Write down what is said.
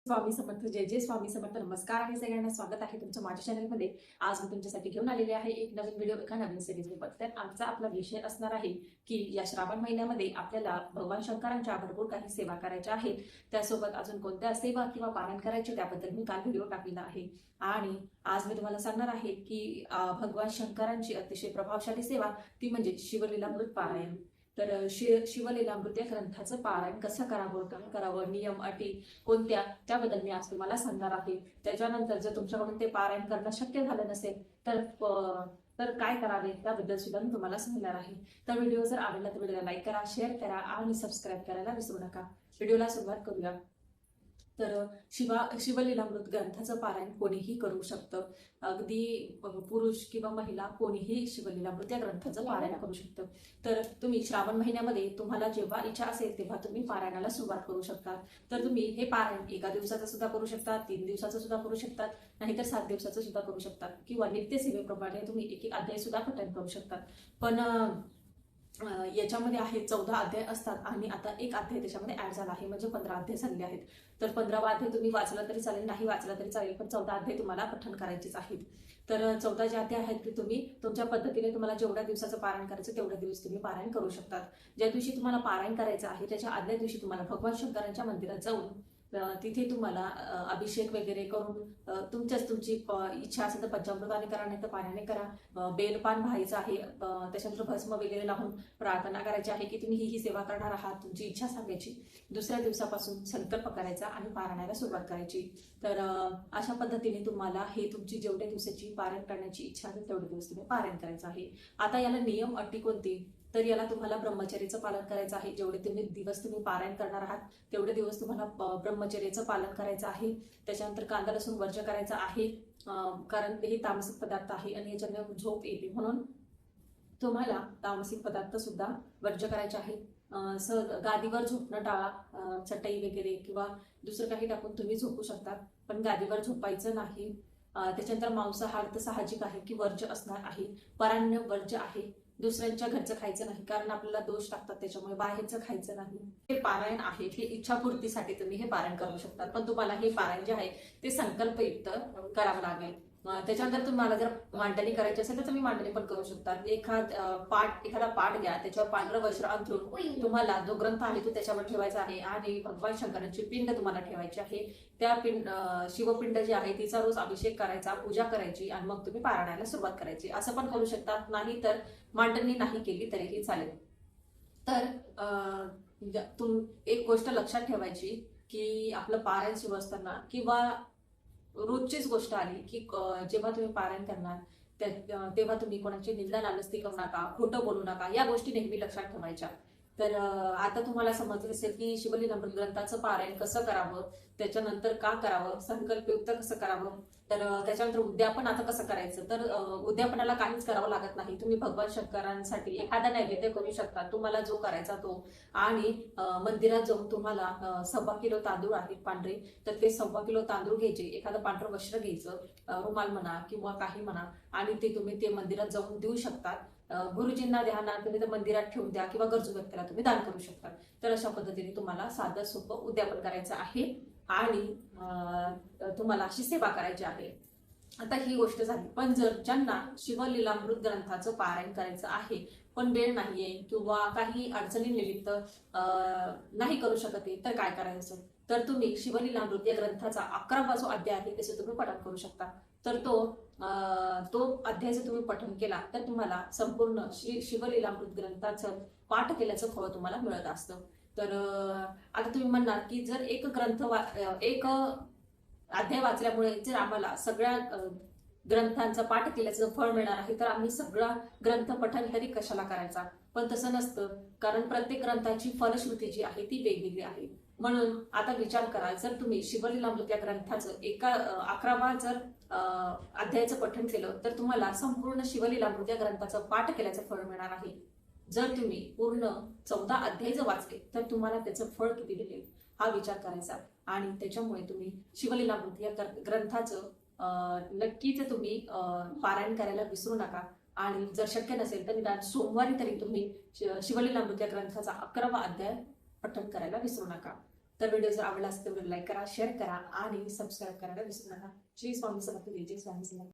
स्वामी समर्थ. जय जय स्वामी समर्थ. नमस्कार आणि सगळ्यांना स्वागत आहे तुमचं माझ्या चॅनलमध्ये. आज मी तुमच्यासाठी घेऊन आलेले आहे एक नवीन व्हिडिओ एका नवीन सिरीज सोबत. तर आजचा आपला विषय असणार आहे की या श्रावण महिन्यामध्ये आपल्याला भगवान शंकरांच्या भरपूर काही सेवा करायच्या आहेत. त्यासोबत अजून कोणत्या सेवा किंवा पारायण करायचे त्याबद्दल मी काल व्हिडिओ टाकलेला आहे. आणि आज मी तुम्हाला सांगणार आहे की भगवान शंकरांची अतिशय प्रभावशाली सेवा ती म्हणजे शिवलीलामृत पारायण. तर शिवलीलामृत या ग्रंथाचं पारायण कसं करावं, काय करावं, नियम अटी कोणत्या त्याबद्दल मी आज तुम्हाला सांगणार आहे. त्याच्यानंतर जर तुमच्याकडून ते पारायण करणं शक्य झालं नसेल तर काय करावे त्याबद्दल सुद्धा मी तुम्हाला सांगणार आहे. तर व्हिडिओ जर आवडला तर व्हिडिओला लाईक करा, शेअर करा आणि सबस्क्राईब करायला विसरू नका. व्हिडिओला सुरुवात करूया. तर शिवलीलामृत ग्रंथाचं पारायण कोणीही करू शकतं. अगदी पुरुष किंवा महिला कोणीही शिवलीलामृत या ग्रंथाचं पारायण करू शकतं. तर तुम्ही श्रावण महिन्यामध्ये तुम्हाला जेव्हा इच्छा असेल तेव्हा तुम्ही पारायणाला सुरुवात करू शकता. तर तुम्ही हे पारायण एका दिवसाचं सुद्धा करू शकता, 3 दिवसाचं सुद्धा करू शकतात, नाहीतर 7 दिवसाचं सुद्धा करू शकतात, किंवा नित्यसेवेप्रमाणे तुम्ही एक अध्याय सुद्धा पठण करू शकतात. पण याच्यामध्ये आहे 14 अध्याय असतात आणि आता एक अध्याय त्याच्यामध्ये ऍड झाला आहे, म्हणजे 15 अध्याय झालेले आहेत. तर 15वा अध्याय तुम्ही वाचला तरी चालेल, नाही वाचला तरी चालेल, पण 14 अध्याय तुम्हाला पठण करायचेच आहेत. तर 14 जे अध्याय आहेत ते तुम्ही तुमच्या पद्धतीने तुम्हाला जेवढ्या दिवसाचं पारायण करायचं तेवढ्या दिवस तुम्ही पारायण करू शकतात. ज्या दिवशी तुम्हाला पारायण करायचं आहे त्याच्या आदल्या दिवशी तुम्हाला भगवान शंकरांच्या मंदिरात जाऊन तिथे तुम्हाला अभिषेक वगैरे करून तुमची इच्छा असेल तर पंचामृताने करा, नाही तर पाण्याने करा, बेलपान व्हायचं आहे, त्याच्यानंतर भस्म वगैरे लावून प्रार्थना करायची आहे की तुम्ही ही सेवा करणार आहात, तुमची इच्छा सांगायची, दुसऱ्या दिवसापासून संकल्प करायचा आणि पारायणाला सुरुवात करायची. तर अशा पद्धतीने तुम्हाला हे तुमची जेवढ्या दिवसाची पारायण करण्याची इच्छा असेल तेवढे दिवस तुम्ही पारायण करायचं आहे. आता याला नियम अटी कोणती, तर याला तुम्हाला ब्रह्मचर्याचं पालन करायचं आहे. जेवढे दिवस तुम्ही पारायण करणार आहात तेवढे दिवस तुम्हाला ब्रह्मचर्याचं पालन करायचं आहे. त्याच्यानंतर कांदा लसूण वर्ज करायचा आहे, कारण हे तामसिक पदार्थ आहे आणि याच्याने झोप येते, म्हणून तुम्हाला तामसिक पदार्थ सुद्धा वर्ज करायचे आहे. गादीवर झोपणं टाळा, चटई वगैरे किंवा दुसरं काही टाकून तुम्ही झोपू शकता, पण गादीवर झोपायचं नाही. त्याच्यानंतर मांसाहार तर साहजिक आहे की वर्ज्य असणार आहे. परान्न वर्ज्य आहे. दुसऱ्यांच्या घरचं खायचं नाही, कारण आपल्याला दोष टाकतात, त्याच्यामुळे बाहेरचं खायचं नाही. हे पारायण आहे, हे इच्छापूर्तीसाठी तुम्ही हे पारायण करू शकता, पण तुम्हाला हे पारायण जे आहे ते संकल्पयुक्त करावं लागेल. त्याच्यानंतर तुम्हाला जर मांडणी करायची असेल तर तुम्ही मांडणी पण करू शकता. एखादा पाठ घ्या, त्याच्यावर पांढरं वस्त्र अंथरून तुम्हाला जो ग्रंथ आहे तो त्याच्यावर ठेवायचा आहे आणि भगवान शंकरांची पिंड तुम्हाला ठेवायची आहे. त्या शिवपिंड जी आहे तिचा रोज अभिषेक करायचा, पूजा करायची आणि मग तुम्ही पारायणाला सुरुवात करायची. असं पण करू शकतात, नाही तर मांडणी नाही केली तरीही चालेल. तर एक गोष्ट लक्षात ठेवायची की आपलं पारायण सुरू असताना किंवा रोजचीच गोष्ट आली की जेव्हा तुम्ही पारायण करणार तेव्हा तुम्ही कोणाची निंदा नालस्ती करू नका, खोटं बोलू नका, या गोष्टी नेहमी लक्षात ठेवायच्या. तर आता तुम्हाला समजलं असेल की शिवलीलामृत ग्रंथाचं पारायण कसं करावं, त्याच्यानंतर का करावं, संकल्पयुक्त कसं करावं, तर त्याच्यानंतर उद्यापन आता कसं करायचं. तर उद्यापनाला काहीच करावं लागत नाही. तुम्ही भगवान शंकरांसाठी एखादा नैवेद्य करू शकता, तुम्हाला जो करायचा तो, आणि मंदिरात जाऊन तुम्हाला 1.25 किलो तांदूळ आहेत पांढरे, तर ते 1.25 किलो तांदूळ घ्यायचे, एखादं पांढरं वस्त्र घ्यायचं, रुमाल म्हणा किंवा काही म्हणा, आणि ते तुम्ही ते मंदिरात जाऊन देऊ शकतात. गुरुजींना द्या ना, तुम्ही तर मंदिरात ठेवून द्या, किंवा गरजू व्यक्तीला तुम्ही दान करू शकता. तर अशा पद्धतीने तुम्हाला साधं सोपं उद्यापन करायचं आहे आणि तुम्हाला अशी सेवा करायची आहे. आता ही गोष्ट झाली. पण जर ज्यांना शिवलीलामृत ग्रंथाचं पारायण करायचं आहे पण वेळ नाहीये किंवा काही अडचणी निमित्त नाही करू शकत आहे, तर काय करायचं. तर तुम्ही शिवलीलामृत या ग्रंथाचा 11वा जो अध्याय आहे त्याचे तुम्ही पठण करू शकता. तर तो अध्याय जर तुम्ही पठण केला तर तुम्हाला संपूर्ण शिवलीलामृत ग्रंथाचं पाठ केल्याचं फळ तुम्हाला मिळत असतं. तर आता तुम्ही म्हणणार की जर एक अध्याय वाचल्यामुळे जर आम्हाला सगळ्या ग्रंथांचा पाठ केल्याचं फळ मिळणार आहे, तर आम्ही सगळा ग्रंथ पठण तरी कशाला करायचा. पण तसं नसतं, कारण प्रत्येक ग्रंथाची फलश्रुती जी आहे ती वेगवेगळी आहे. म्हणून आता विचार करा, जर तुम्ही शिवलीलामृत या ग्रंथाचं 11वा जर अध्यायाचं पठण केलं तर तुम्हाला संपूर्ण शिवलीलामृत या ग्रंथाचं पाठ केल्याचं फळ मिळणार आहे. जर तुम्ही पूर्ण 14 अध्याय जर वाचले तर तुम्हाला त्याचं फळ किती मिळेल हा विचार करायचा. आणि त्याच्यामुळे तुम्ही शिवलीलामृत या ग्रंथाचं नक्कीच तुम्ही पारायण करायला विसरू नका. आणि जर शक्य नसेल तर निदान सोमवारी तरी तुम्ही शिवलीलामृत या ग्रंथाचा 11वा अध्याय पठण करायला विसरू नका. तर व्हिडिओ जर आवडला असेल तर व्हिडिओ लाईक करा, शेअर करा आणि सबस्क्राईब करायला विसरू नका. श्री स्वामी समर्थ, जय जय स्वामी समर्थ.